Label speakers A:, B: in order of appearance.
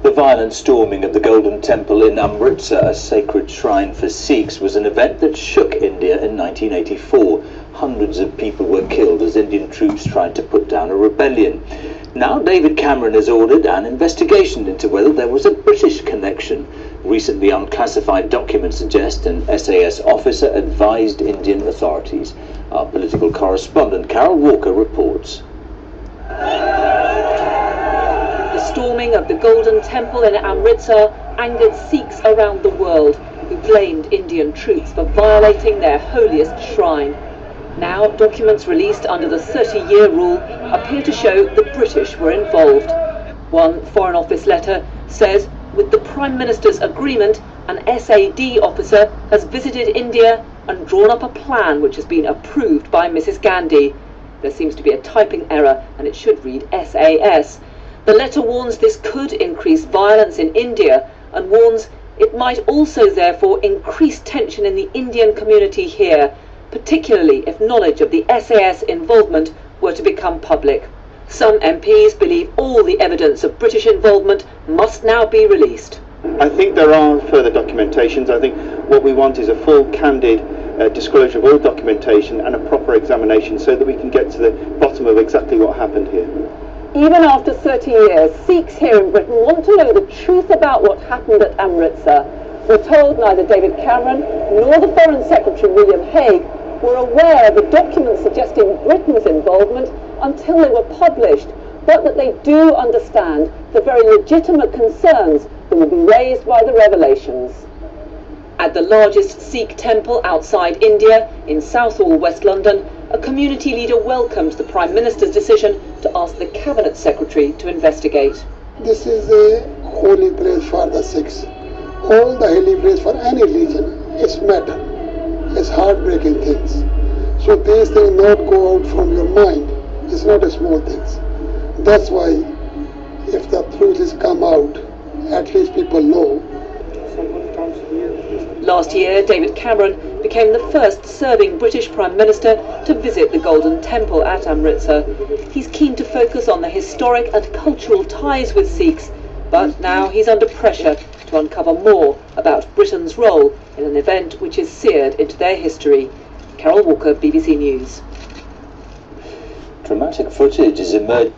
A: The violent storming of the Golden Temple in Amritsar, a sacred shrine for Sikhs, was an event that shook India in 1984. Hundreds of people were killed as Indian troops tried to put down a rebellion. Now David Cameron has ordered an investigation into whether there was a British connection. Recently unclassified documents suggest an SAS officer advised Indian authorities. Our political correspondent Carol Walker reports.
B: The storming of the Golden Temple in Amritsar angered Sikhs around the world, who blamed Indian troops for violating their holiest shrine. Now, documents released under the 30-year rule appear to show the British were involved. One Foreign Office letter says, with the Prime Minister's agreement, an SAD officer has visited India and drawn up a plan which has been approved by Mrs. Gandhi. There seems to be a typing error and it should read SAS. The letter warns this could increase violence in India and warns it might also therefore increase tension in the Indian community here, particularly if knowledge of the SAS involvement were to become public. Some MPs believe all the evidence of British involvement must now be released.
C: I think there are further documentations. I think what we want is a full, candid disclosure of all documentation and a proper examination so that we can get to the bottom of exactly what happened here.
B: Even after 30 years, Sikhs here in Britain want to know the truth about what happened at Amritsar. We're told neither David Cameron nor the Foreign Secretary William Hague were aware of the documents suggesting Britain's involvement until they were published, but that they do understand the very legitimate concerns that will be raised by the revelations. At the largest Sikh temple outside India, in Southall, West London, a community leader welcomed the Prime Minister's decision to ask the Cabinet Secretary to investigate.
D: This is a holy place for the Sikhs. All the holy place for any religion, it's matter. It's heartbreaking things. So these things not go out from your mind. It's not a small thing. That's why if the truth is come out, at least people know.
B: Last year, David Cameron became the first serving British Prime Minister to visit the Golden Temple at Amritsar. He's keen to focus on the historic and cultural ties with Sikhs, but now he's under pressure to uncover more about Britain's role in an event which is seared into their history. Carol Walker, BBC News.
A: Dramatic footage is emerged.